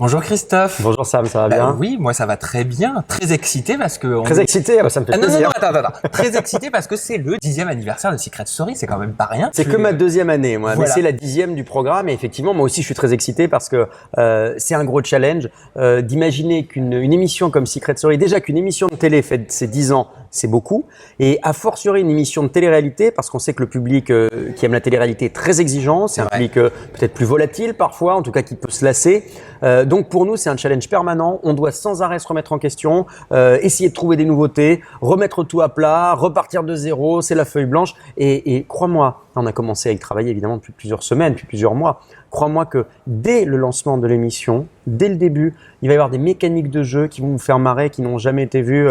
Bonjour Christophe. Bonjour Sam, ça va bien? Oui, moi ça va très bien. Très excité parce que... Très excité, ça me fait plaisir. Non, attends. Très excité parce que c'est le 10e anniversaire de Secret Story, c'est quand même pas rien. C'est que ma deuxième année, moi, Voilà. mais c'est la 10e du programme. Et effectivement, moi aussi, je suis très excité parce que c'est un gros challenge d'imaginer qu'une émission comme Secret Story, déjà qu'une émission de télé fait ses 10 ans, c'est beaucoup. Et a fortiori une émission de télé-réalité, parce qu'on sait que le public qui aime la télé-réalité est très exigeant. C'est un public peut-être plus volatile parfois, en tout cas qui peut se lasser. Donc pour nous, c'est un challenge permanent. On doit sans arrêt se remettre en question, essayer de trouver des nouveautés, remettre tout à plat, repartir de zéro. C'est la feuille blanche. Et crois-moi, on a commencé à y travailler évidemment depuis plusieurs semaines, depuis plusieurs mois. Crois-moi que dès le lancement de l'émission, dès le début, il va y avoir des mécaniques de jeu qui vont vous faire marrer, qui n'ont jamais été vues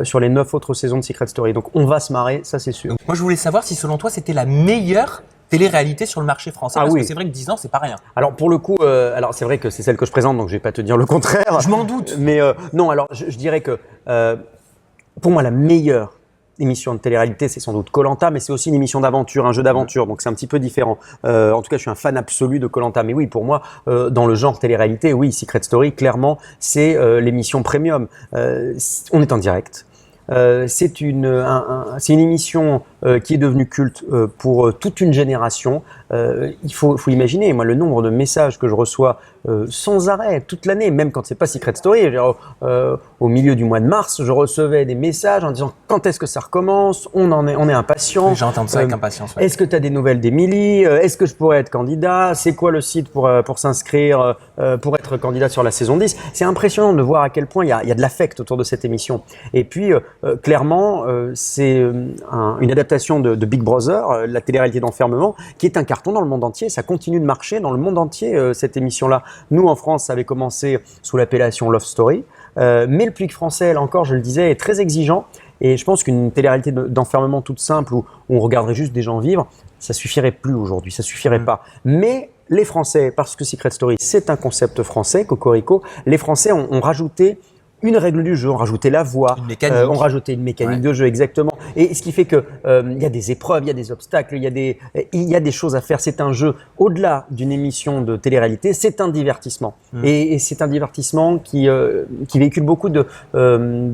sur les 9 autres saisons de Secret Story. Donc on va se marrer, ça c'est sûr. Donc, moi je voulais savoir si selon toi c'était la meilleure télé-réalité sur le marché français, parce que c'est vrai que 10 ans c'est pas rien. Alors pour le coup, alors c'est vrai que c'est celle que je présente, donc je vais pas te dire le contraire. Je m'en doute. Mais non, alors je dirais que pour moi la meilleure émission de télé-réalité, c'est sans doute Koh-Lanta, mais c'est aussi une émission d'aventure, un jeu d'aventure, donc c'est un petit peu différent. En tout cas, je suis un fan absolu de Koh-Lanta, mais oui, pour moi, dans le genre télé-réalité, oui, Secret Story, clairement, c'est l'émission premium. On est en direct. C'est une émission qui est devenue culte pour toute une génération. Il faut imaginer, moi, le nombre de messages que je reçois sans arrêt toute l'année, même quand c'est pas Secret Story. Au milieu du mois de mars, je recevais des messages en disant quand est-ce que ça recommence, on est impatient. J'ai entendu ça avec impatience. Ouais. Est-ce que tu as des nouvelles d'Émilie? Est-ce que je pourrais être candidat? C'est quoi le site pour s'inscrire pour être candidat sur la saison 10? C'est impressionnant de voir à quel point il y a de l'affect autour de cette émission. Et puis clairement, c'est une adaptation de Big Brother, la télé-réalité d'enfermement, qui est un carton dans le monde entier. Ça continue de marcher dans le monde entier, cette émission-là. Nous, en France, ça avait commencé sous l'appellation Love Story. Mais le public français, là encore, je le disais, est très exigeant. Et je pense qu'une télé-réalité d'enfermement toute simple, où on regarderait juste des gens vivre, ça suffirait plus aujourd'hui, ça suffirait pas. Mais les Français, parce que Secret Story, c'est un concept français, Cocorico, les Français ont rajouté une règle du jeu, on rajoutait la voix, on rajoutait une mécanique de jeu, exactement. Et ce qui fait que il y a des épreuves, il y a des obstacles, il y a des choses à faire. C'est un jeu au-delà d'une émission de télé-réalité, c'est un divertissement. Et c'est un divertissement qui véhicule beaucoup de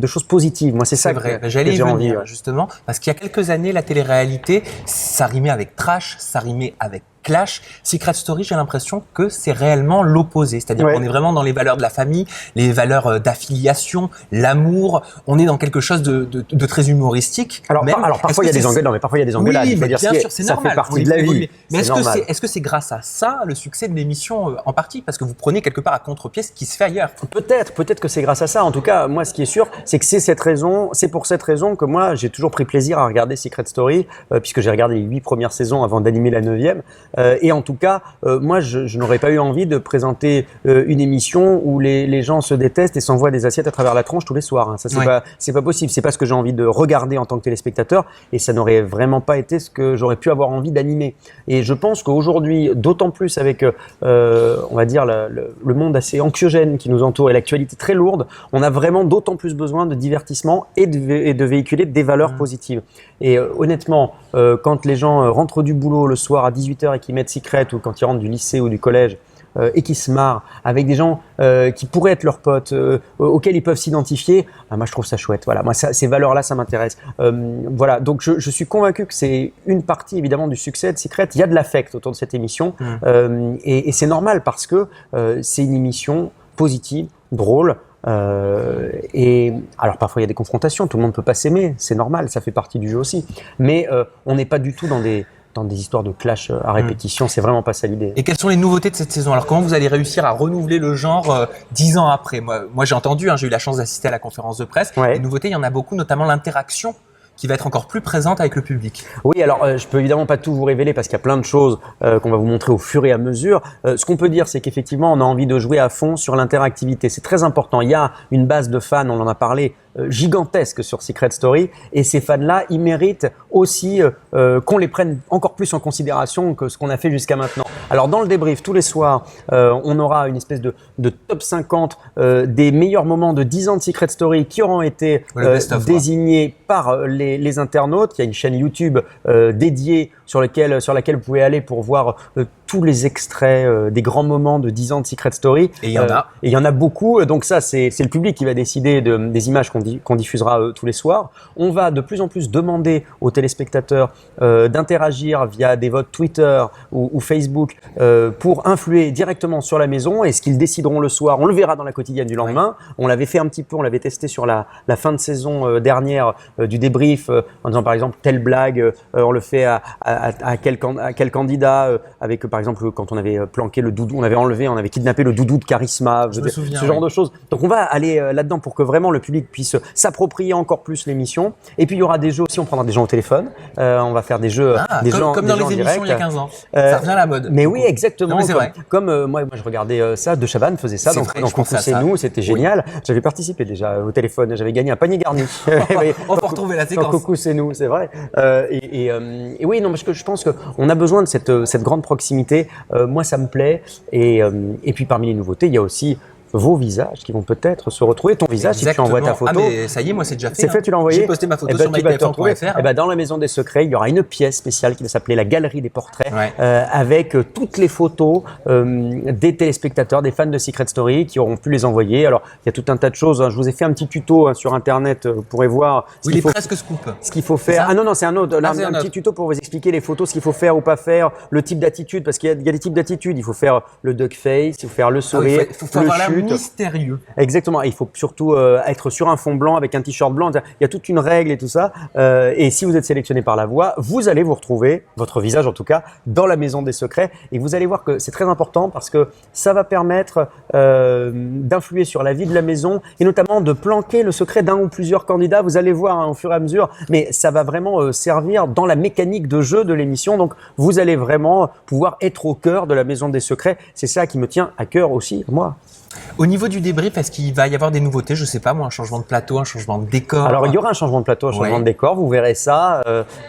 choses positives. Moi, c'est ça vrai. que J'allais y j'ai envie. venir, justement, parce qu'il y a quelques années, la télé-réalité, ça rimait avec trash, ça rimait avec clash. Secret Story, j'ai l'impression que c'est réellement l'opposé. C'est-à-dire qu'on est vraiment dans les valeurs de la famille, les valeurs d'affiliation, l'amour. On est dans quelque chose de très humoristique. Alors parfois il y a des engueulades, mais parfois il y a des engueulades. Oui, il faut dire bien sûr, c'est normal. Ça fait partie de la vie. Mais est-ce que c'est grâce à ça le succès de l'émission en partie? Parce que vous prenez quelque part à contre-pied ce qui se fait ailleurs. Peut-être que c'est grâce à ça. En tout cas, moi, ce qui est sûr, c'est que c'est pour cette raison que moi, j'ai toujours pris plaisir à regarder Secret Story, puisque j'ai regardé les 8 premières saisons avant d'animer la 9e. Et en tout cas, moi, je n'aurais pas eu envie de présenter une émission où les gens se détestent et s'envoient des assiettes à travers la tronche tous les soirs. Hein. Ça, c'est pas possible. C'est pas ce que j'ai envie de regarder en tant que téléspectateur, et ça n'aurait vraiment pas été ce que j'aurais pu avoir envie d'animer. Et je pense qu'aujourd'hui, d'autant plus avec, on va dire, le monde assez anxiogène qui nous entoure et l'actualité très lourde, on a vraiment d'autant plus besoin de divertissement et de véhiculer des valeurs positives. Et honnêtement, quand les gens rentrent du boulot le soir à 18h et qu'ils mettent Secret, ou quand ils rentrent du lycée ou du collège et qui se marrent avec des gens qui pourraient être leurs potes, auxquels ils peuvent s'identifier, moi je trouve ça chouette. Voilà, moi ces valeurs-là, ça m'intéresse. Voilà, donc je suis convaincu que c'est une partie évidemment du succès de Secret. Il y a de l'affect autour de cette émission et c'est normal parce que c'est une émission positive, drôle. Et alors parfois il y a des confrontations, tout le monde peut pas s'aimer, c'est normal, ça fait partie du jeu aussi. Mais on n'est pas du tout dans des histoires de clash à répétition, c'est vraiment pas ça l'idée. Et quelles sont les nouveautés de cette saison? Alors comment vous allez réussir à renouveler le genre 10 ans après? Moi j'ai entendu, j'ai eu la chance d'assister à la conférence de presse. Les nouveautés, il y en a beaucoup, notamment l'interaction qui va être encore plus présente avec le public. Oui, alors je peux évidemment pas tout vous révéler parce qu'il y a plein de choses qu'on va vous montrer au fur et à mesure. Ce qu'on peut dire, c'est qu'effectivement, on a envie de jouer à fond sur l'interactivité. C'est très important. Il y a une base de fans, on en a parlé, gigantesque sur Secret Story, et ces fans-là, ils méritent aussi qu'on les prenne encore plus en considération que ce qu'on a fait jusqu'à maintenant. Alors dans le débrief, tous les soirs, on aura une espèce de top 50 des meilleurs moments de 10 ans de Secret Story qui auront été désignés par les internautes. Il y a une chaîne YouTube dédiée sur laquelle vous pouvez aller pour voir tous les extraits des grands moments de 10 ans de Secret Story. Et il y en a. Et il y en a beaucoup. Donc ça, c'est le public qui va décider des images qu'on diffusera tous les soirs. On va de plus en plus demander aux téléspectateurs d'interagir via des votes Twitter ou Facebook pour influer directement sur la maison. Et ce qu'ils décideront le soir, on le verra dans la quotidienne du lendemain. On l'avait fait un petit peu, on l'avait testé sur la fin de saison dernière du débrief en disant par exemple telle blague, on le fait à quel candidat avec par exemple quand on avait planqué le doudou, on avait kidnappé le doudou de Charisma, ce genre de choses. Donc on va aller là-dedans pour que vraiment le public puisse s'approprier encore plus l'émission. Et puis il y aura des jeux aussi, on prendra des gens au téléphone, on va faire des jeux, comme dans les émissions il y a 15 ans. Ça revient à la mode. Mais oui, exactement. Non, mais comme moi je regardais ça, De Chavannes faisait ça, donc Coucou c'est nous, c'était génial. J'avais participé déjà au téléphone, j'avais gagné un panier garni. On peut retrouver la séquence. Coucou c'est nous, c'est vrai. Et oui, non, parce que je pense qu'on a besoin de cette grande proximité. Moi, ça me plaît. Et puis, parmi les nouveautés, il y a aussi vos visages qui vont peut-être se retrouver. Ton visage, si tu envoies ta photo. Ah, mais ça y est, moi, c'est déjà fait. C'est fait, tu l'as envoyé. J'ai posté ma photo sur mytf1.fr. Et ben, dans la Maison des Secrets, il y aura une pièce spéciale qui va s'appeler la Galerie des Portraits, avec toutes les photos des téléspectateurs, des fans de Secret Story qui auront pu les envoyer. Alors, il y a tout un tas de choses. Je vous ai fait un petit tuto sur Internet. Vous pourrez voir. Il est presque scoop. Ce qu'il faut faire. Ah non, c'est un autre. Là, un petit tuto pour vous expliquer les photos, ce qu'il faut faire ou pas faire, le type d'attitude, parce qu'il y a des types d'attitude. Il faut faire le duck face, il faut faire le sourire, il faut avoir l'air mystérieux. Exactement. Il faut surtout être sur un fond blanc avec un t-shirt blanc. Il y a toute une règle et tout ça. Et si vous êtes sélectionné par la voix, vous allez vous retrouver, votre visage en tout cas, dans la Maison des Secrets. Et vous allez voir que c'est très important parce que ça va permettre d'influer sur la vie de la maison et notamment de planquer le secret d'un ou plusieurs candidats. Vous allez voir au fur et à mesure. Mais ça va vraiment servir dans la mécanique de jeu de l'émission. Donc, vous allez vraiment pouvoir être au cœur de la Maison des Secrets. C'est ça qui me tient à cœur aussi, moi. Au niveau du débrief, est-ce qu'il va y avoir des nouveautés? Je sais pas, moi, un changement de plateau, un changement de décor. Alors, il y aura un changement de plateau, un changement de décor. Vous verrez ça.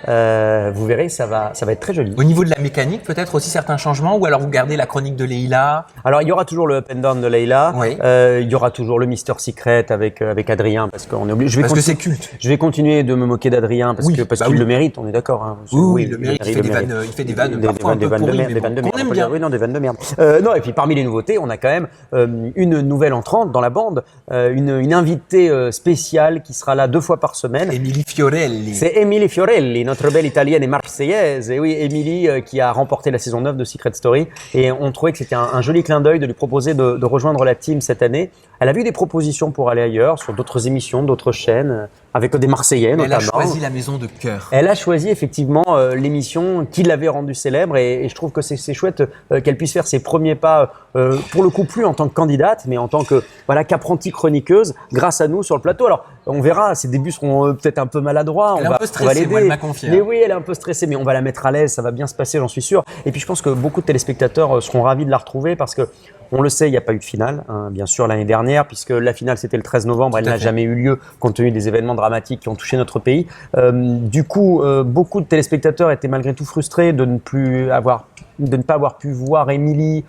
Vous verrez, ça va être très joli. Au niveau de la mécanique, peut-être aussi certains changements, ou alors vous gardez la chronique de Leïla? Alors, il y aura toujours le up and down de Leïla. Oui. Il y aura toujours le Mister Secret avec Adrien, parce qu'on est obligé. Parce que c'est culte. Je vais continuer de me moquer d'Adrien parce qu'il le mérite. On est d'accord. Hein. Oui, il le mérite. Il fait des vannes parfois un peu pourries, mais bon, on aime bien. Oui, non, des vannes de merde. Non, et puis parmi les nouveautés, on a quand même une nouvelle entrante dans la bande, une invitée spéciale qui sera là 2 fois par semaine. Émilie Fiorelli. C'est Émilie Fiorelli, notre belle italienne et marseillaise. Et oui, Émilie qui a remporté la saison 9 de Secret Story. Et on trouvait que c'était un joli clin d'œil de lui proposer de rejoindre la team cette année. Elle a vu des propositions pour aller ailleurs, sur d'autres émissions, d'autres chaînes, avec des Marseillais notamment. Elle a choisi la maison de cœur. Elle a choisi effectivement l'émission qui l'avait rendue célèbre et je trouve que c'est chouette qu'elle puisse faire ses premiers pas, pour le coup plus en tant que candidate, mais en tant que qu'apprentie chroniqueuse, grâce à nous sur le plateau. Alors on verra, ses débuts seront peut-être un peu maladroits. Elle est un peu stressée, moi, elle m'a confié. Mais oui, elle est un peu stressée, mais on va la mettre à l'aise, ça va bien se passer, j'en suis sûr. Et puis je pense que beaucoup de téléspectateurs seront ravis de la retrouver parce que on le sait, il n'y a pas eu de finale, hein, bien sûr, l'année dernière, puisque la finale, c'était le 13 novembre. Elle n'a jamais eu lieu, compte tenu des événements dramatiques qui ont touché notre pays. Du coup, beaucoup de téléspectateurs étaient malgré tout frustrés de ne pas avoir pu voir Émilie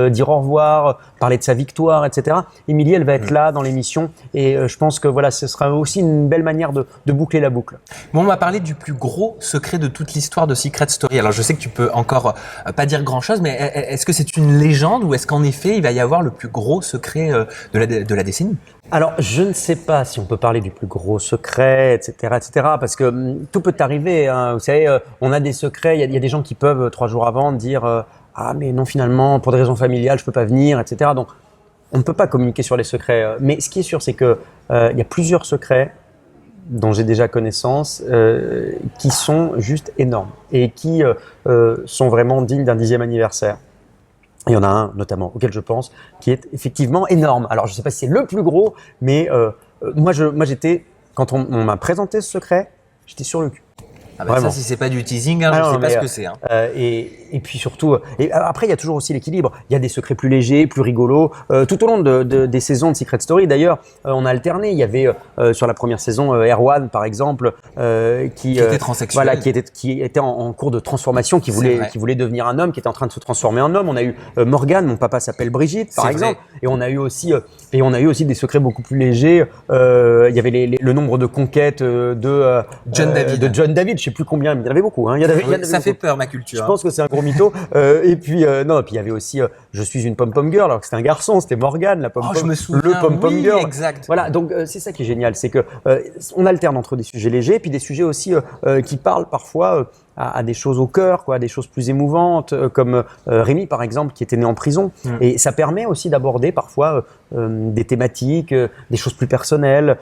dire au revoir, parler de sa victoire, etc. Émilie, elle va être là dans l'émission et je pense que ce sera aussi une belle manière de boucler la boucle. Bon, on va parler du plus gros secret de toute l'histoire de Secret Story. Alors, je sais que tu peux encore pas dire grand-chose, mais est-ce que c'est une légende ou est-ce qu'en effet, il va y avoir le plus gros secret de la décennie? Alors, je ne sais pas si on peut parler du plus gros secret, etc., parce que tout peut arriver. Hein. Vous savez, on a des secrets. Il y a des gens qui peuvent 3 jours avant dire ah mais non finalement pour des raisons familiales je peux pas venir, etc. Donc, on ne peut pas communiquer sur les secrets. Mais ce qui est sûr, c'est que il y a plusieurs secrets dont j'ai déjà connaissance qui sont juste énormes et qui sont vraiment dignes d'un 10e anniversaire. Il y en a un notamment auquel je pense qui est effectivement énorme. Alors je ne sais pas si c'est le plus gros, mais moi j'étais, quand on m'a présenté ce secret, j'étais sur le cul. Ah bah ça, si c'est pas du teasing, hein, je sais pas ce que c'est. Hein. Et puis surtout, et après il y a toujours aussi l'équilibre. Il y a des secrets plus légers, plus rigolos. Tout au long des saisons de Secret Story, d'ailleurs, on a alterné. Il y avait sur la première saison Erwan, par exemple, qui était transsexuel, qui était en cours de transformation, qui voulait devenir un homme, qui était en train de se transformer en homme. On a eu Morgane, mon papa s'appelle Brigitte, par exemple. Et on a eu aussi des secrets beaucoup plus légers. Il y avait le nombre de conquêtes de John David. sais plus combien, mais il y en avait beaucoup. Hein. Il y en avait Ça fait beaucoup. peur, ma culture. Je pense que c'est un gros mytho. Et puis il y avait aussi Je suis une pom-pom girl, alors que c'était un garçon, c'était Morgane, la pom-pom, je me souviens, le pom-pom oui, girl. exact. Voilà, donc c'est ça qui est génial, c'est que on alterne entre des sujets légers, et puis des sujets aussi qui parlent parfois à des choses au cœur, quoi, des choses plus émouvantes, comme Rémi par exemple, qui était né en prison. Et ça permet aussi d'aborder parfois des thématiques, des choses plus personnelles,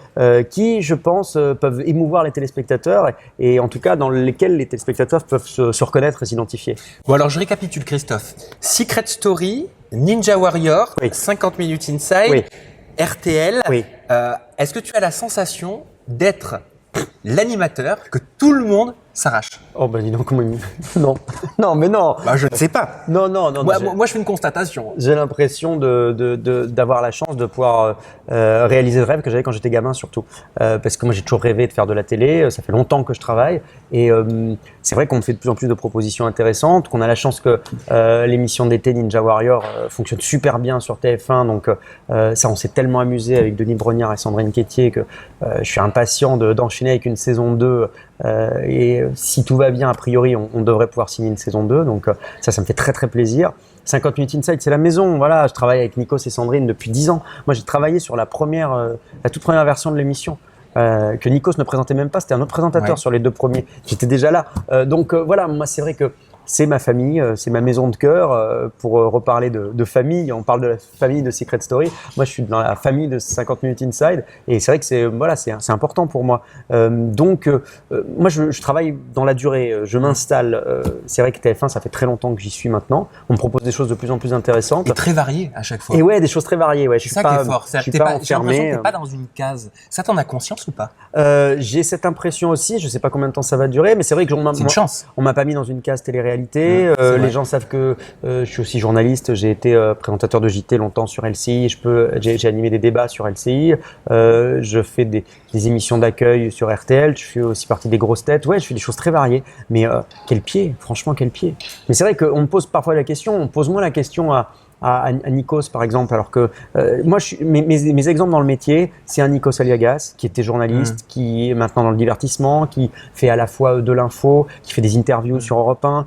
qui, je pense, peuvent émouvoir les téléspectateurs, et en tout cas dans lesquelles les téléspectateurs peuvent se reconnaître et s'identifier. Bon, alors je récapitule, Christophe. Secret Story, Ninja Warrior, Oui. 50 minutes inside, Oui. RTL. Oui. Est-ce que tu as la sensation d'être l'animateur que tout le monde s'arrache? Oh ben dis donc, comment non, non, mais non. Bah, je ne sais pas. Non. Moi, je fais une constatation. J'ai l'impression d'avoir la chance de pouvoir réaliser le rêve que j'avais quand j'étais gamin, surtout. Parce que moi, j'ai toujours rêvé de faire de la télé. Ça fait longtemps que je travaille. Et c'est vrai qu'on me fait de plus en plus de propositions intéressantes, qu'on a la chance que l'émission d'été Ninja Warrior fonctionne super bien sur TF1. Donc ça, on s'est tellement amusé avec Denis Brognard et Sandrine Quétier que je suis impatient d'enchaîner avec une saison 2. Et si tout va bien, a priori, on devrait pouvoir signer une saison 2. Donc ça me fait très très plaisir. 50 minutes inside, c'est la maison. Voilà, je travaille avec Nikos et Sandrine depuis 10 ans. Moi, j'ai travaillé sur la toute première version de l'émission. Que Nikos ne présentait même pas, c'était un autre présentateur sur les 2 premiers. J'étais déjà là. Donc voilà, moi c'est vrai que c'est ma famille, c'est ma maison de cœur. Pour reparler de famille, on parle de la famille de Secret Story. Moi je suis dans la famille de 50 minutes inside, et c'est vrai que c'est important pour moi. Donc moi je travaille dans la durée, je m'installe. C'est vrai que TF1, ça fait très longtemps que j'y suis maintenant. On me propose des choses de plus en plus intéressantes. Et très varié à chaque fois. Et ouais, des choses très variées. Ouais, c'est ça qui est fort. Je suis pas enfermé. J'ai l'impression que t'es pas dans une case. Ça, t'en as conscience ou pas? J'ai cette impression aussi. Je sais pas combien de temps ça va durer, mais c'est vrai que c'est une chance. On m'a pas mis dans une case télé-réalité. Les gens savent que je suis aussi journaliste. J'ai été présentateur de JT longtemps sur LCI. J'ai animé des débats sur LCI. Je fais des émissions d'accueil sur RTL. Je fais aussi partie des grosses têtes. Ouais, je fais des choses très variées. Mais quel pied, franchement, quel pied. Mais c'est vrai qu'on me pose parfois la question. On pose moins la question à Nikos par exemple, alors que moi mes exemples dans le métier, c'est un Nikos Aliagas qui était journaliste, qui est maintenant dans le divertissement, qui fait à la fois de l'info, qui fait des interviews sur Europe 1,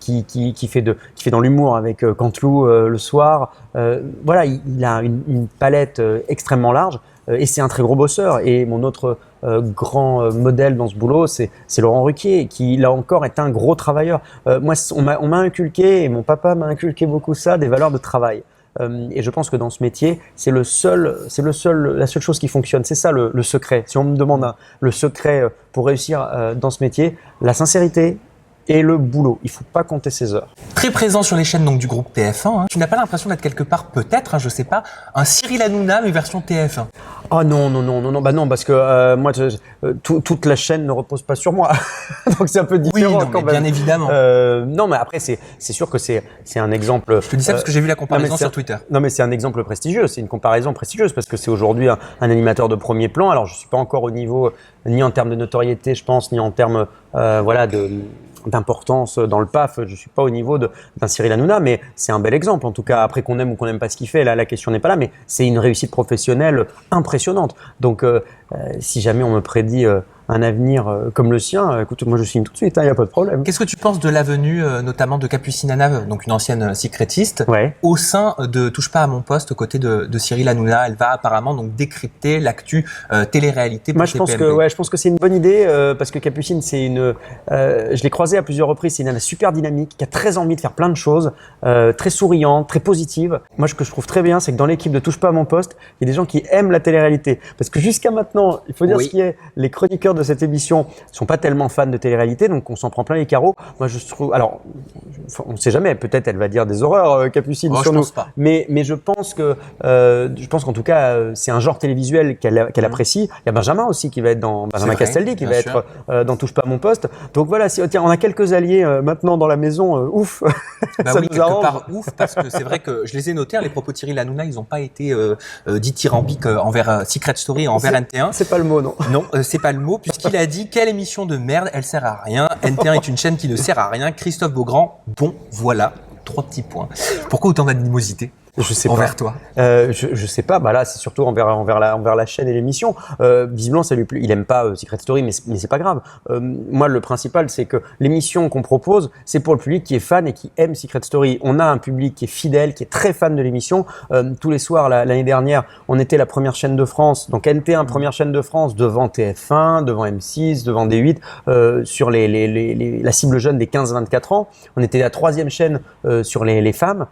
qui fait dans l'humour avec Canteloup le soir. Voilà, il a une palette extrêmement large. Et c'est un très gros bosseur. Et mon autre grand modèle dans ce boulot, c'est Laurent Ruquier, qui là encore est un gros travailleur. Moi, on m'a inculqué, et mon papa m'a inculqué beaucoup ça, des valeurs de travail. Et je pense que dans ce métier, c'est la seule chose qui fonctionne. C'est ça le secret. Si on me demande le secret pour réussir dans ce métier, la sincérité et le boulot. Il ne faut pas compter ses heures. Très présent sur les chaînes donc, du groupe TF1. Hein. Tu n'as pas l'impression d'être quelque part, peut-être, je ne sais pas, un Cyril Hanouna, mais version TF1? Ah non, bah non, parce que moi, toute la chaîne ne repose pas sur moi. Donc c'est un peu différent quand même. Bien évidemment. Non, mais après, c'est sûr que c'est un exemple. Je te dis ça parce que j'ai vu la comparaison sur Twitter. Non, mais c'est un exemple prestigieux. C'est une comparaison prestigieuse parce que c'est aujourd'hui un animateur de premier plan. Alors, je ne suis pas encore au niveau, ni en termes de notoriété, je pense, ni en termes d'importance dans le PAF, je suis pas au niveau d'un Cyril Hanouna, mais c'est un bel exemple. En tout cas, après qu'on aime ou qu'on n'aime pas ce qu'il fait, là, la question n'est pas là, mais c'est une réussite professionnelle impressionnante. Donc, si jamais on me prédit un avenir comme le sien, écoute, moi je signe tout de suite, il n'y a pas de problème. Qu'est-ce que tu penses de la venue notamment de Capucine Anna, donc une ancienne secrétiste, ouais, au sein de Touche pas à mon poste, aux côtés de Cyril Hanouna? Elle va apparemment donc décrypter l'actu télé-réalité pour moi, je pense que c'est une bonne idée parce que Capucine, je l'ai croisée à plusieurs reprises, c'est une nana super dynamique, qui a très envie de faire plein de choses, très souriante, très positive. Moi, ce que je trouve très bien, c'est que dans l'équipe de Touche pas à mon poste, il y a des gens qui aiment la télé-réalité. Parce que jusqu'à maintenant, il faut dire ce qui est, les chroniqueurs de cette émission sont pas tellement fans de télé-réalité, donc on s'en prend plein les carreaux. Moi, je trouve, alors, on sait jamais, peut-être elle va dire des horreurs, Capucine, sur nous. Pense pas. Mais je pense qu'en tout cas, c'est un genre télévisuel qu'elle apprécie. Il y a Benjamin aussi qui va être dans Benjamin Castaldi qui va être dans Touche pas à mon poste. Donc voilà, tiens, on a quelques alliés maintenant dans la maison, ouf. Bah ça oui, nous quelque arrange. part ouf, parce que c'est vrai que je les ai notés, les propos de Cyril Hanouna, ils n'ont pas été dithyrambiques envers Secret Story, envers NT1. C'est pas le mot, non. Non, c'est pas le mot, puisqu'il a dit quelle émission de merde, elle sert à rien. NT1 est une chaîne qui ne sert à rien. Christophe Beaugrand, bon, voilà, 3 petits points. Pourquoi autant d'animosité? Je sais envers pas. toi? Je sais pas. Bah là, c'est surtout envers la chaîne et l'émission. Visiblement, ça lui plaît. Il aime pas Secret Story, mais c'est pas grave. Moi, le principal, c'est que l'émission qu'on propose, c'est pour le public qui est fan et qui aime Secret Story. On a un public qui est fidèle, qui est très fan de l'émission. Tous les soirs, l'année dernière, on était la première chaîne de France, donc NT1, première chaîne de France, devant TF1, devant M6, devant D8, sur la cible jeune des 15-24 ans. On était la troisième chaîne sur les femmes.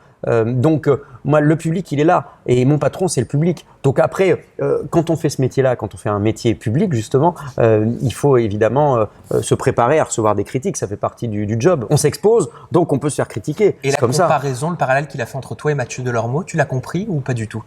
Donc moi, le public, il est là, et mon patron, c'est le public. Donc après, quand on fait ce métier-là, quand on fait un métier public justement, il faut évidemment se préparer à recevoir des critiques. Ça fait partie du job. On s'expose, donc on peut se faire critiquer. Et c'est la comme ça. comparaison, le parallèle qu'il a fait entre toi et Mathieu Delormeau, tu l'as compris ou pas du tout?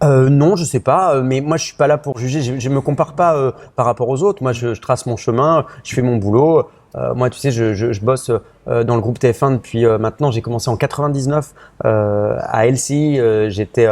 Non, je sais pas, mais moi je suis pas là pour juger. Je me compare pas par rapport aux autres. Moi, je trace mon chemin, je fais mon boulot. Moi, tu sais, je bosse dans le groupe TF1 depuis maintenant. J'ai commencé en 99 à LCI. J'étais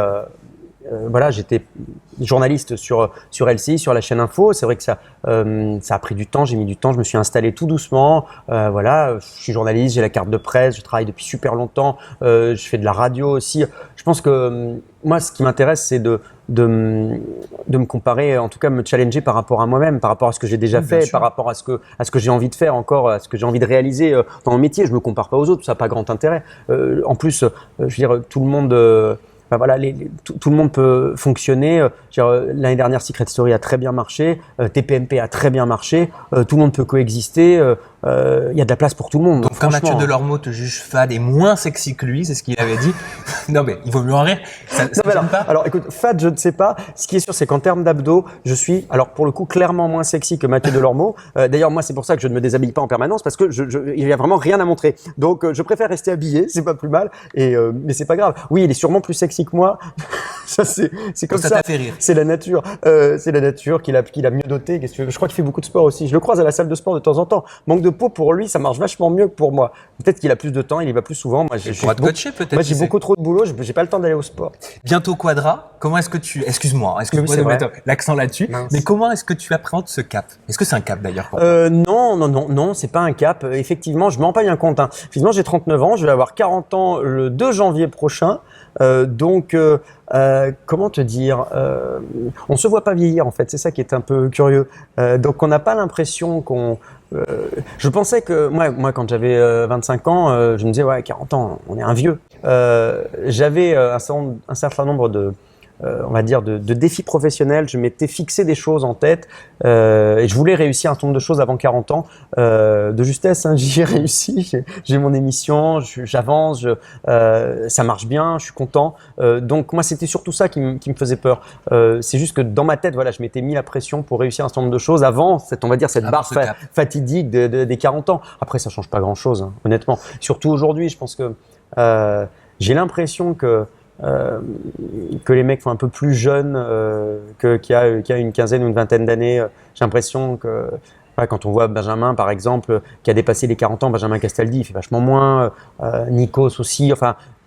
journaliste sur LCI, sur la chaîne Info. C'est vrai que ça a pris du temps, j'ai mis du temps, je me suis installé tout doucement. Je suis journaliste, j'ai la carte de presse, je travaille depuis super longtemps, je fais de la radio aussi. Je pense que moi, ce qui m'intéresse, c'est de me comparer, en tout cas me challenger par rapport à moi-même, par rapport à ce que j'ai déjà fait, par rapport à ce que j'ai envie de faire encore, à ce que j'ai envie de réaliser dans mon métier. Je me compare pas aux autres, ça n'a pas grand intérêt. En plus, je veux dire, tout le monde... tout le monde peut fonctionner. L'année dernière, Secret Story a très bien marché, TPMP a très bien marché, tout le monde peut coexister, il y a de la place pour tout le monde. Donc quand Mathieu Delormeau te juge fade et moins sexy que lui, c'est ce qu'il avait dit. Non mais il vaut mieux en rire. Ça pas. Alors écoute, fade, je ne sais pas. Ce qui est sûr, c'est qu'en termes d'abdos, je suis, alors pour le coup, clairement moins sexy que Mathieu Delormeau. D'ailleurs, moi, c'est pour ça que je ne me déshabille pas en permanence, parce que il y a vraiment rien à montrer. Donc je préfère rester habillé, c'est pas plus mal. Mais c'est pas grave. Oui, il est sûrement plus sexy que moi. Ça c'est comme ça. Ça t'a fait rire. C'est la nature. C'est la nature qu'il a mieux doté. Qu'est-ce que tu veux ? Je crois qu'il fait beaucoup de sport aussi. Je le croise à la salle de sport de temps en temps. Manque de peau pour lui, ça marche vachement mieux que pour moi. Peut-être qu'il a plus de temps, il y va plus souvent. Moi, j'ai beaucoup trop de boulot. J'ai pas le temps d'aller au sport. Bientôt Quadra. Comment est-ce que tu, excuse-moi de mettre l'accent là-dessus, mais comment est-ce que tu appréhendes ce cap ? Est-ce que c'est un cap d'ailleurs pour toi ? Non, c'est pas un cap. Effectivement, je m'en paye un compte. Effectivement, j'ai 39 ans, je vais avoir 40 ans le 2 janvier prochain. Comment te dire, on se voit pas vieillir en fait, c'est ça qui est un peu curieux. Donc on n'a pas l'impression qu'on... je pensais que moi quand j'avais 25 ans, je me disais ouais 40 ans, on est un vieux. J'avais un certain nombre de on va dire de défis professionnels. Je m'étais fixé des choses en tête et je voulais réussir un certain nombre de choses avant 40 ans. De justesse, hein, j'y ai réussi. J'ai mon émission, j'avance, ça marche bien, je suis content. Donc moi, c'était surtout ça qui me faisait peur. C'est juste que dans ma tête, voilà, je m'étais mis la pression pour réussir un certain nombre de choses avant cette barre fatidique des 40 ans. Après, ça change pas grand-chose, hein, honnêtement. Surtout aujourd'hui, je pense que j'ai l'impression que les mecs font un peu plus jeunes qu'il y a une quinzaine ou une vingtaine d'années. J'ai l'impression que quand on voit Benjamin par exemple qui a dépassé les 40 ans, Benjamin Castaldi il fait vachement moins, Nikos aussi,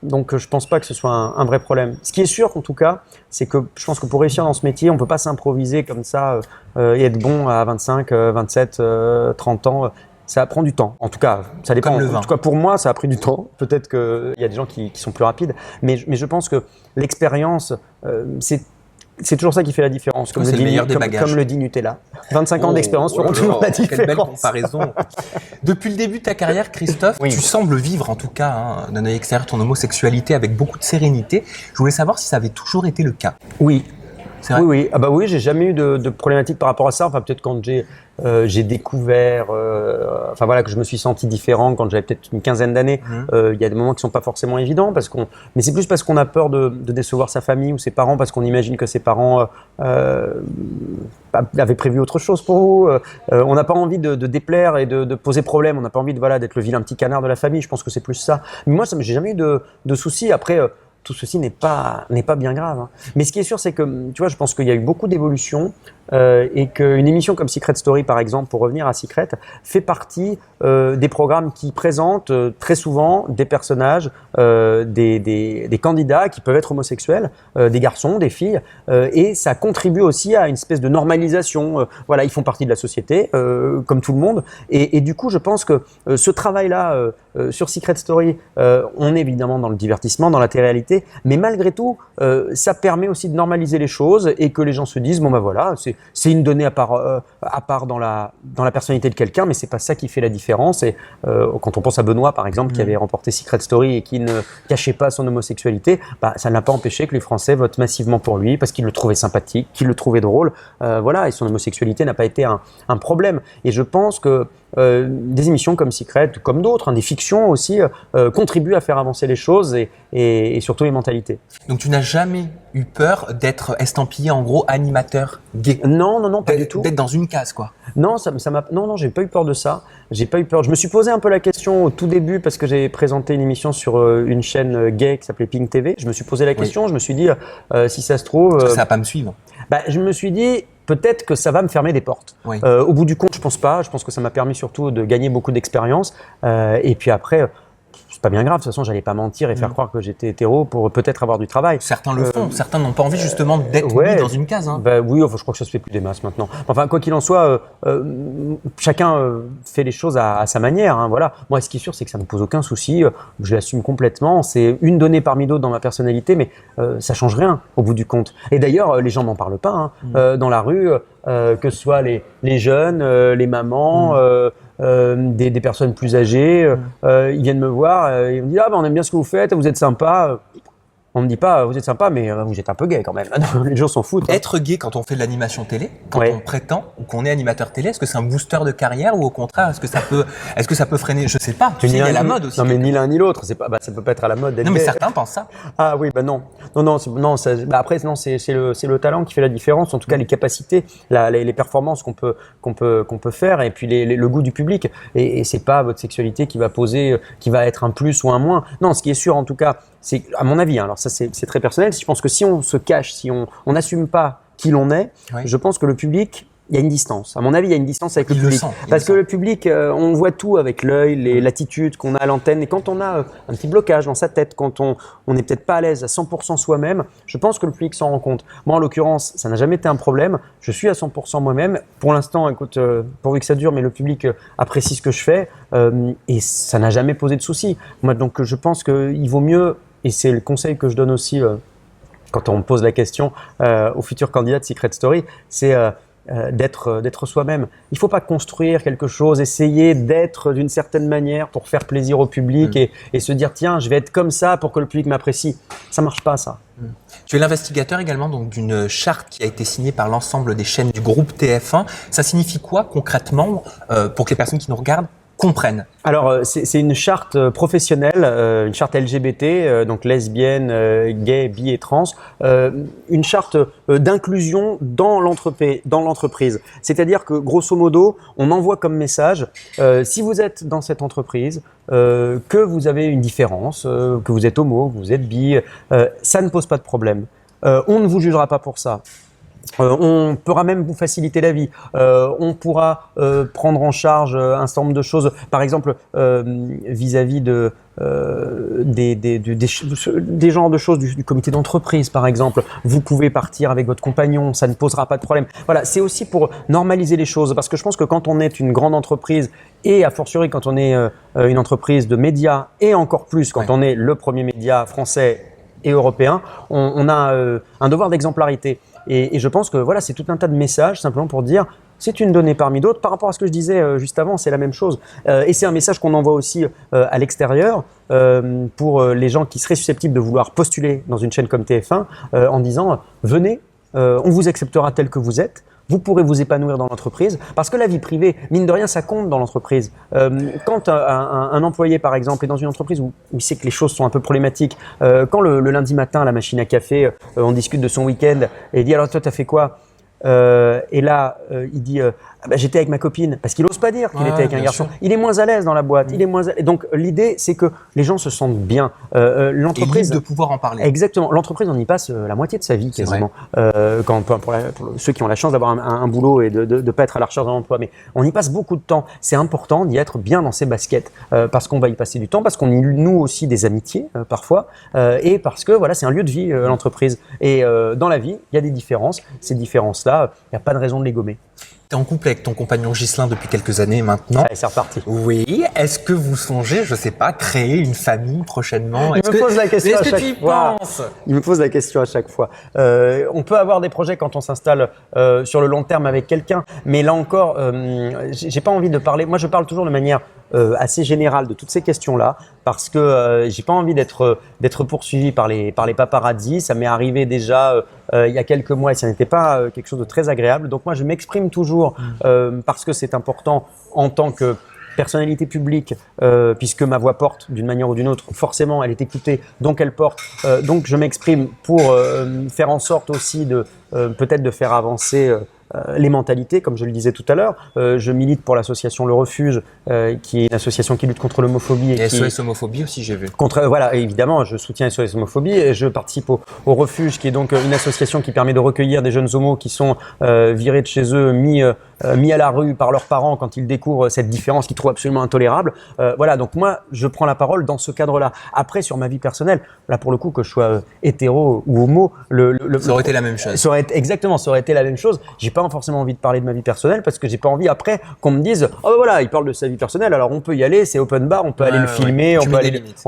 donc je pense pas que ce soit un vrai problème. Ce qui est sûr en tout cas, c'est que je pense que pour réussir dans ce métier, on peut pas s'improviser comme ça et être bon à 25, 27, 30 ans. Ça prend du temps. En tout cas, ça dépend. En tout cas, pour moi, ça a pris du temps. Peut-être qu'il y a des gens qui sont plus rapides. Mais je pense que l'expérience, c'est toujours ça qui fait la différence. Comme le dit Nutella. 25 ans d'expérience feront toujours la différence. Quelle belle comparaison. Depuis le début de ta carrière, Christophe, tu sembles vivre, en tout cas, d'un œil extérieur, ton homosexualité avec beaucoup de sérénité. Je voulais savoir si ça avait toujours été le cas. Oui. Oui. Ah bah oui, j'ai jamais eu de problématique par rapport à ça. Peut-être quand j'ai découvert, que je me suis senti différent quand j'avais peut-être une quinzaine d'années. Il y a des moments qui sont pas forcément évidents mais c'est plus parce qu'on a peur de décevoir sa famille ou ses parents, parce qu'on imagine que ses parents avaient prévu autre chose pour vous. On n'a pas envie de déplaire et de poser problème. On n'a pas envie d'être le vilain petit canard de la famille. Je pense que c'est plus ça. Mais moi, j'ai jamais eu de soucis. Après. Tout ceci n'est pas bien grave. Hein. Mais ce qui est sûr, c'est que, tu vois, je pense qu'il y a eu beaucoup d'évolutions et qu'une émission comme Secret Story, par exemple, pour revenir à Secret, fait partie des programmes qui présentent très souvent des personnages, des candidats qui peuvent être homosexuels, des garçons, des filles, et ça contribue aussi à une espèce de normalisation. Ils font partie de la société, comme tout le monde. Et du coup, je pense que ce travail-là sur Secret Story, on est évidemment dans le divertissement, dans la télé-réalité, homosexualité, mais malgré tout, ça permet aussi de normaliser les choses et que les gens se disent bon ben voilà, c'est une donnée à part dans la personnalité de quelqu'un, mais c'est pas ça qui fait la différence. Et quand on pense à Benoît par exemple, qui avait remporté Secret Story et qui ne cachait pas son homosexualité, bah, ça n'a pas empêché que les Français votent massivement pour lui parce qu'ils le trouvaient sympathique, qu'ils le trouvaient drôle, voilà, et son homosexualité n'a pas été un problème. Et je pense que des émissions comme Secret, comme d'autres, hein, des fictions aussi, contribuent à faire avancer les choses et surtout les mentalités. Donc tu n'as jamais eu peur d'être estampillé en gros animateur gay? Non, pas du tout. D'être dans une case, quoi. Non, non, j'ai pas eu peur de ça. J'ai pas eu peur. Je me suis posé un peu la question au tout début parce que j'ai présenté une émission sur une chaîne gay qui s'appelait Pink TV. Je me suis posé la question. Je me suis dit si ça se trouve, ça va pas me suivre. Bah, je me suis dit peut-être que ça va me fermer des portes. Au bout du compte, je pense pas. Je pense que ça m'a permis surtout de gagner beaucoup d'expérience. Et puis après, c'est pas bien grave. De toute façon, j'allais pas mentir et faire croire que j'étais hétéro pour peut-être avoir du travail. Certains le font. Certains n'ont pas envie justement d'être mis dans une case. Hein. Bah, oui, enfin, je crois que ça se fait plus des masses maintenant. Enfin, quoi qu'il en soit, chacun fait les choses à sa manière. Hein, voilà. Moi, ce qui est sûr, c'est que ça me pose aucun souci. Je l'assume complètement. C'est une donnée parmi d'autres dans ma personnalité, mais ça change rien au bout du compte. Et d'ailleurs, les gens n'en parlent pas hein, dans la rue, que ce soit les jeunes, les mamans. Des personnes plus âgées, ils viennent me voir, ils me disent on aime bien ce que vous faites, vous êtes sympa. On me dit pas vous êtes sympa, mais vous êtes un peu gay quand même. Les gens s'en foutent. Être gay quand on fait de l'animation télé, quand on prétend ou qu'on est animateur télé, est-ce que c'est un booster de carrière ou au contraire est-ce que ça peut freiner? Je sais pas. Tu sais, il y a la mode aussi. Non mais ni l'un ni l'autre. C'est pas, ça peut pas être à la mode d'être Non mais gay. certains pensent ça. Ah oui non. Après non c'est le talent qui fait la différence. En tout cas les capacités, les performances qu'on peut faire et puis le goût du public. Et c'est pas votre sexualité qui va être un plus ou un moins. Non, ce qui est sûr en tout cas, c'est à mon avis. Alors ça c'est très personnel. Je pense que si on se cache, si on n'assume pas qui l'on est, je pense que le public, il y a une distance. À mon avis, il y a une distance avec le public. Parce que le public, on voit tout avec l'œil, l'attitude qu'on a à l'antenne. Et quand on a un petit blocage dans sa tête, quand on n'est peut-être pas à l'aise à 100% soi-même, je pense que le public s'en rend compte. Moi, en l'occurrence, ça n'a jamais été un problème. Je suis à 100% moi-même. Pour l'instant, écoute, pourvu que ça dure, mais le public apprécie ce que je fais. Et ça n'a jamais posé de soucis. Moi, donc, je pense qu'il vaut mieux, et c'est le conseil que je donne aussi quand on me pose la question aux futurs candidats de Secret Story, c'est d'être soi-même. Il ne faut pas construire quelque chose, essayer d'être d'une certaine manière pour faire plaisir au public et se dire tiens, je vais être comme ça pour que le public m'apprécie. Ça ne marche pas ça. Tu es l'investigateur également donc d'une charte qui a été signée par l'ensemble des chaînes du groupe TF1. Ça signifie quoi concrètement pour que les personnes qui nous regardent comprennent? Alors, c'est une charte professionnelle, une charte LGBT, donc lesbienne, gay, bi et trans, une charte d'inclusion dans l'entreprise. C'est-à-dire que, grosso modo, on envoie comme message, si vous êtes dans cette entreprise, que vous avez une différence, que vous êtes homo, que vous êtes bi, ça ne pose pas de problème. On ne vous jugera pas pour ça. On pourra même vous faciliter la vie. On pourra prendre en charge un certain nombre de choses, par exemple vis-à-vis des genres de choses du comité d'entreprise, par exemple. Vous pouvez partir avec votre compagnon, ça ne posera pas de problème. Voilà, c'est aussi pour normaliser les choses, parce que je pense que quand on est une grande entreprise et a fortiori quand on est une entreprise de médias et encore plus quand on est le premier média français et européen, on a un devoir d'exemplarité. Et je pense que voilà, c'est tout un tas de messages simplement pour dire c'est une donnée parmi d'autres. Par rapport à ce que je disais juste avant, c'est la même chose. Et c'est un message qu'on envoie aussi à l'extérieur pour les gens qui seraient susceptibles de vouloir postuler dans une chaîne comme TF1 en disant venez, on vous acceptera tel que vous êtes. Vous pourrez vous épanouir dans l'entreprise parce que la vie privée, mine de rien, ça compte dans l'entreprise. Quand un employé, par exemple, est dans une entreprise où il sait que les choses sont un peu problématiques, quand le lundi matin, à la machine à café, on discute de son week-end et il dit « alors toi, t'as fait quoi ?» Et là, il dit j'étais avec ma copine, parce qu'il n'ose pas dire qu'il était avec un garçon. Sûr. Il est moins à l'aise dans la boîte. Il est moins. Et donc l'idée, c'est que les gens se sentent bien. L'entreprise de pouvoir en parler. Exactement. L'entreprise, on y passe la moitié de sa vie quasiment. Pour ceux qui ont la chance d'avoir un boulot et de pas être à la recherche d'un emploi, mais on y passe beaucoup de temps. C'est important d'y être bien dans ses baskets parce qu'on va y passer du temps, parce qu'on y noue aussi des amitiés parfois, et parce que voilà, c'est un lieu de vie l'entreprise. Et dans la vie, il y a des différences. Ces différences-là, il n'y a pas de raison de les gommer. Tu es en couple avec ton compagnon Ghislain depuis quelques années maintenant. Allez, c'est reparti. Oui. Est-ce que vous songez, je sais pas, créer une famille prochainement? Il me pose la question à chaque fois. Penses? Il me pose la question à chaque fois. On peut avoir des projets quand on s'installe sur le long terme avec quelqu'un, mais là encore, j'ai pas envie de parler. Moi, je parle toujours de manière assez générale de toutes ces questions-là, parce que j'ai pas envie d'être poursuivi par les paparazzis. Ça m'est arrivé déjà il y a quelques mois et ça n'était pas quelque chose de très agréable. Donc moi, je m'exprime toujours parce que c'est important en tant que personnalité publique, puisque ma voix porte d'une manière ou d'une autre, forcément elle est écoutée, donc elle porte. Donc je m'exprime pour faire en sorte aussi de peut-être de faire avancer les mentalités, comme je le disais tout à l'heure. Je milite pour l'association Le Refuge, qui est une association qui lutte contre l'homophobie. Et SOS Homophobie aussi, j'ai vu. Voilà, évidemment, je soutiens SOS Homophobie et je participe au Refuge, qui est donc une association qui permet de recueillir des jeunes homos qui sont virés de chez eux, mis à la rue par leurs parents quand ils découvrent cette différence qu'ils trouvent absolument intolérable. Voilà, donc moi, je prends la parole dans ce cadre-là. Après, sur ma vie personnelle, là pour le coup, que je sois hétéro ou homo, ça aurait été la même chose. Ça aurait été la même chose. J'ai pas forcément envie de parler de ma vie personnelle parce que j'ai pas envie après qu'on me dise oh ben voilà, il parle de sa vie personnelle, alors on peut y aller, c'est open bar, on peut aller le filmer, on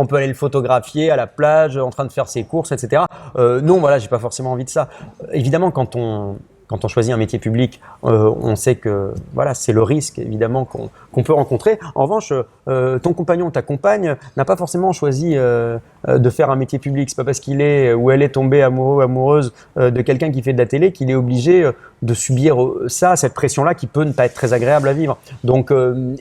peut aller le photographier à la plage en train de faire ses courses, etc. Non, voilà, j'ai pas forcément envie de ça. Évidemment, quand on choisit un métier public, on sait que voilà, c'est le risque évidemment qu'on peut rencontrer. En revanche, ton compagnon, ta compagne n'a pas forcément choisi de faire un métier public. C'est pas parce qu'il est ou elle est tombée amoureux ou amoureuse de quelqu'un qui fait de la télé qu'il est obligé de subir cette pression-là qui peut ne pas être très agréable à vivre. Donc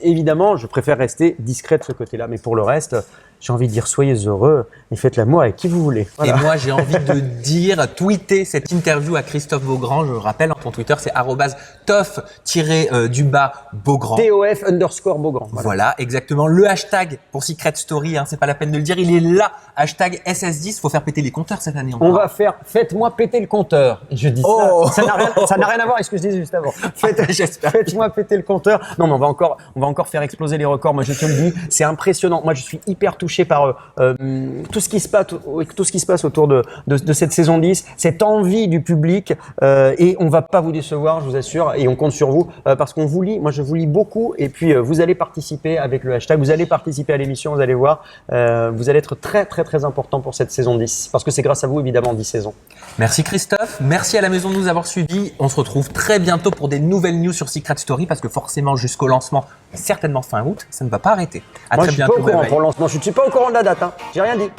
évidemment, je préfère rester discret de ce côté-là. Mais pour le reste, j'ai envie de dire soyez heureux et faites l'amour avec qui vous voulez. Voilà. Et moi, j'ai envie de dire, tweeter cette interview à Christophe Beaugrand. Je le rappelle, ton Twitter, c'est @tof_Beaugrand. TOF_Beaugrand. Voilà, exactement. Le hashtag pour Secret Story, c'est pas la peine de le dire, il est là. Hashtag SS10. Faut faire péter les compteurs cette année. On va faire faites-moi péter le compteur. Je dis ça n'a rien à voir avec ce que je disais juste avant. Faites-moi péter le compteur. Non, mais on va encore faire exploser les records. Moi, je te le dis, c'est impressionnant. Moi, je suis hyper touché par tout ce qui se passe autour de cette saison 10, cette envie du public, et on va pas vous décevoir, je vous assure, et on compte sur vous parce qu'on vous lit. Moi, je vous lis beaucoup, et puis vous allez participer avec le hashtag, vous allez participer à l'émission, vous allez voir, vous allez être très très très important pour cette saison 10 parce que c'est grâce à vous évidemment 10 saisons. Merci Christophe, merci à la maison de nous avoir suivis. On se retrouve très bientôt pour des nouvelles news sur Secret Story parce que forcément jusqu'au lancement, certainement fin août, ça ne va pas arrêter. À Moi, très je suis bientôt. pas au courant pour le lancement, je ne suis pas au courant de la date, j'ai rien dit.